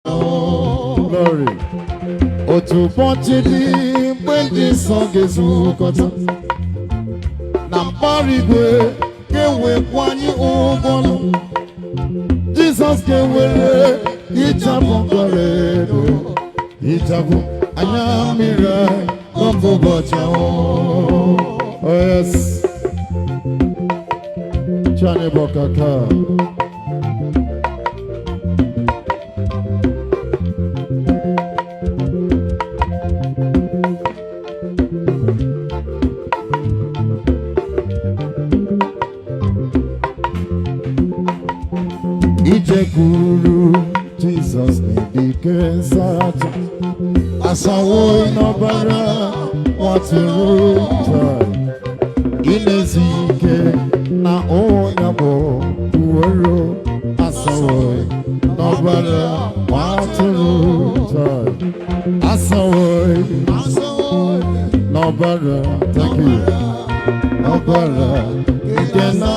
Glory. Otu ponchidi mpendi songe zukota. Na mparigwe kewe kwanyi ugonu. Jesus kewere ichabu ngoredo. Ichabu anyamira kombo bochao. Oh yes. Chane bokaka. Ijekuru Jesus medike sacha asawo inobara waturuta inezike na onyabo uwero asawo inobara waturuta asawo inobara. Thank you. Nobara ikena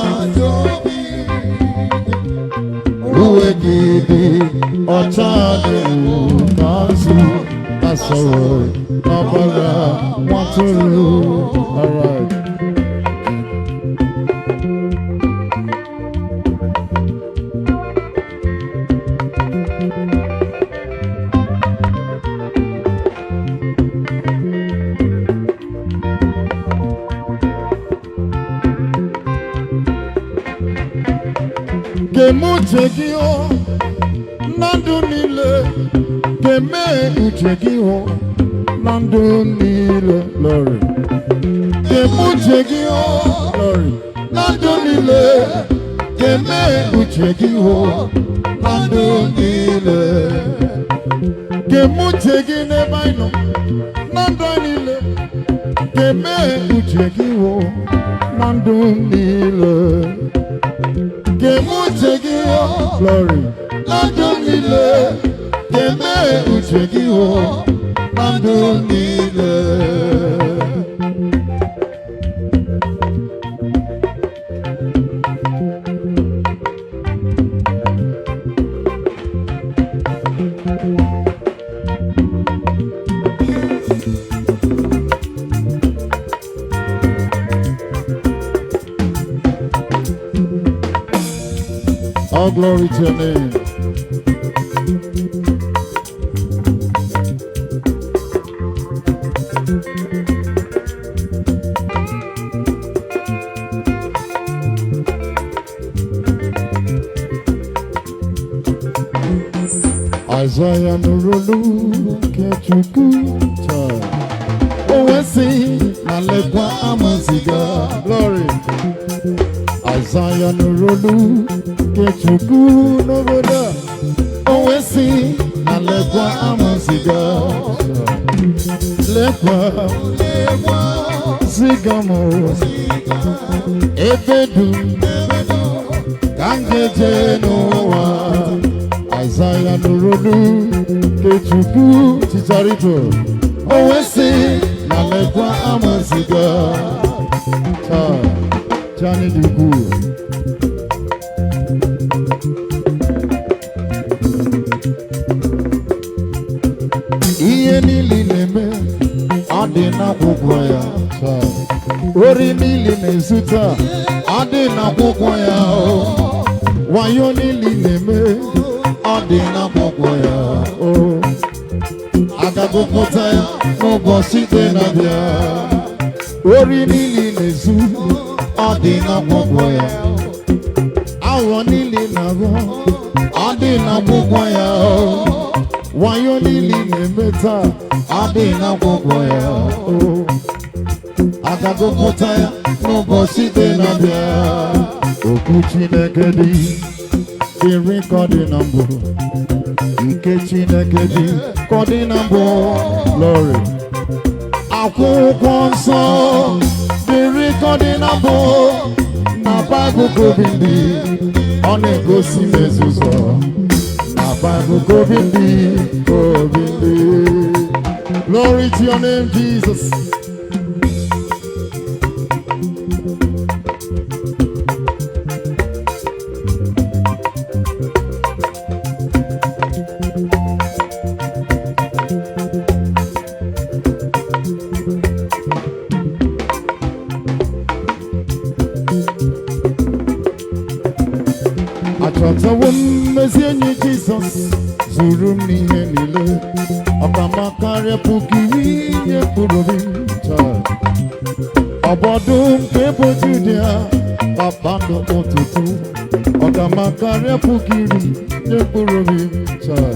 Uwegidi Ochade Kansu Asawo Nobara Waturu. Alright. Kemu chegio nandu nile keme uchegio nandu nile Lord. Kemu chegio Lord nandu nile keme uchegio nandu nile. Kemu chegine baino nandu nile keme uchegio nandu nile. Kemujegio, glory, Landonile, Keme Uchegio, Landonile. All glory to your name. Isaiah Nurulu Kechukuta. Owesi Nalekwa Amaziga. Glory. Isaiah Nurulu Kechuku Novoda. Owesi Nalekwa Amaziga. Lekwa Zigamo Ebedu Kangeje Noah. Isaiah Nurulu Kechuku Chicharito. Owesi Nalekwa Amaziga. Chani Dugu. Iye nili neme adina kukwaya. Ori nili nezuta adina kukwaya. Wayo nili neme adina kukwaya. Agagukotaya nobosite nabia. Ori nili nezu adina kukwaya. Awo nili nabo adina kukwaya. Wayo nili nemeta adina kukwaya. Agagukotaya nobosite nabia. Okuchinekedi Iri Kodinambo Ikechinekedi Kodinambo. Glory. Akwụkwọ nsọ Iri Kodinambo na Bible Gobindi ọ na-egosi mezuzo na Bible Gobindi. Glory to your name, Jesus. zuru m n'ihe niile ọkama karịa puku ihe mkpụrụ obi m taa ọbọdụ nke bụ Judia kpakpando ụtụtụ ọkama karịa puku iri ihe mkpụrụ obi m taa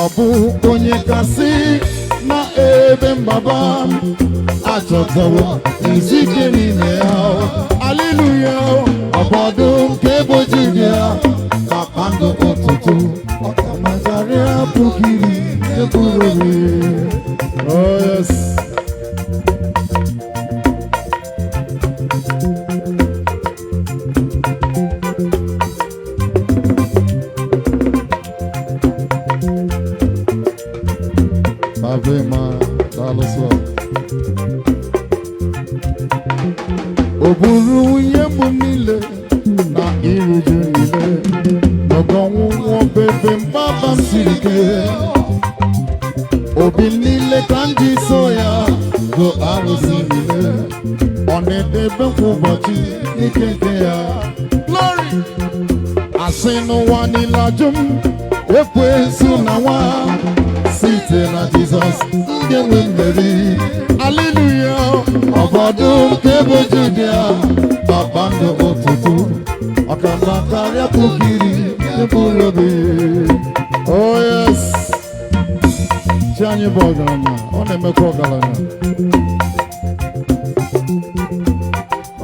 ọ bụ onye kasị na ebe mgbaba achọtawo izu ike n'ime ya aleluya ọbọdụ nke bụ Judia kpakpando ụtụtụ ọkama karịa puku iri ihe mkpụrụ obi. Oh yes. Avema daloso oburu nwunye mbụ niile na iruju niile n'ọgọnwụnwụ bebe mgbaba m siri ike obi niile ka ndị so ya bụ arụsị niile ọ na-edebe kwa ụbọchị n'ike nke ya glory asị n'ụwa niile ajụ m ekwensu na nwa site na Jizọs ndị nwe mmeri aleluya ọbọdụ nke bụ Judia kpakpando ụtụtụ ọkama karịa puku iri mkpụrụ obi. Oh yes. Chi anyị bụ ọgaranya ọ na-emekwa ọgaranya.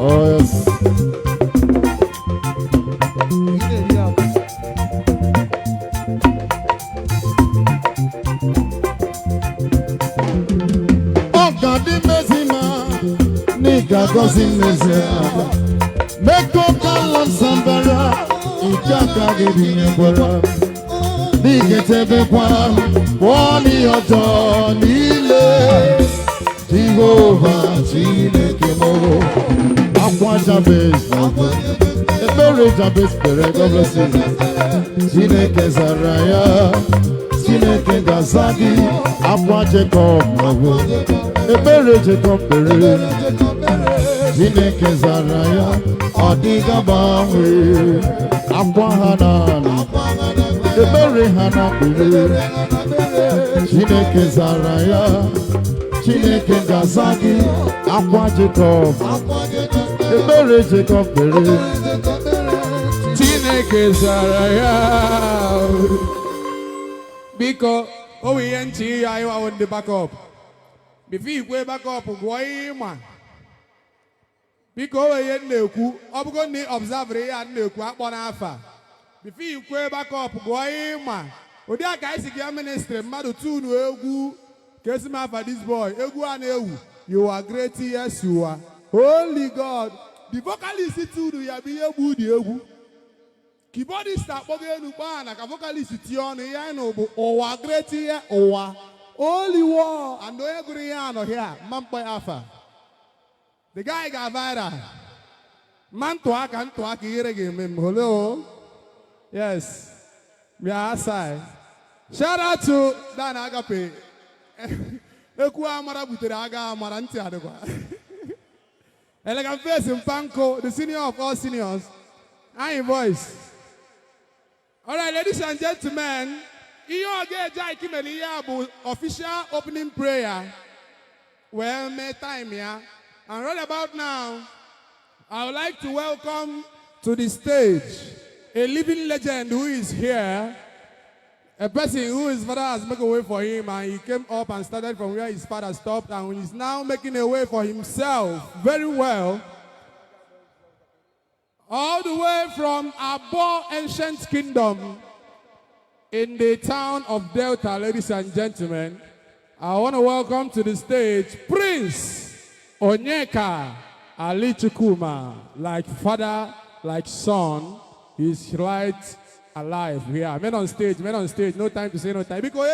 Oh yes. Gagozi meze aga meko kalam sambara ikaka gibinye kwara digete kwa woni ojo nile Jehovah Chineke mo akwa Jabez ebere Jabez pere God bless you Chineke zaraya Chineke gazagi akwa Jacob mo ebere Jacob pere Chineke zara ya ọ dịga gbanwe akwa ha n'ala ebere ha na kpere Chineke zara ya Chineke gaza gị akwa Jacob ebere Jacob kpere Chineke zara ya biko o we ihe ntị ya iwa ndị backup before ikwe backup gụọ ịma biko o wee na-ekwu ọ bụgo na observe ya na-ekwu akpọ n'afa before ikwe backup gụọ ịma ụdị a ka anyị si gị ministry mmadụ tunu egwu ka esi m afa this boy egwu a na-ewu you are great yes you are holy God the vocalist tunu ya bụ ihe egwu dị egwu keyboardist akpọgo elu gbaa na ka vocalist tie ọnụ ihe anyị na bụ ụwa great ihe ụwa holy war and onye gụrụ ihe anọghị a mma mkpọ afa the guy got viral. Man to aka here again. Hello. Yes. We are outside. Shout out to Dan Agape. Eku amara butere aga amara nti adekwa. Elegant face in Panko, the senior of all seniors. I voice. All right, ladies and gentlemen. Iyo ge jai kimeli ya bu official opening prayer. Well, me time ya. And right about now, I would like to welcome to the stage a living legend who is here, a person who his father has made a way for him, and he came up and started from where his father stopped, and is now making a way for himself very well. All the way from Abo Ancient Kingdom in the town of Delta, ladies and gentlemen, I want to welcome to the stage Prince Onyeka Ali Chukuma, like father, like son. He's right alive here. Men on stage, no time to say no time. Because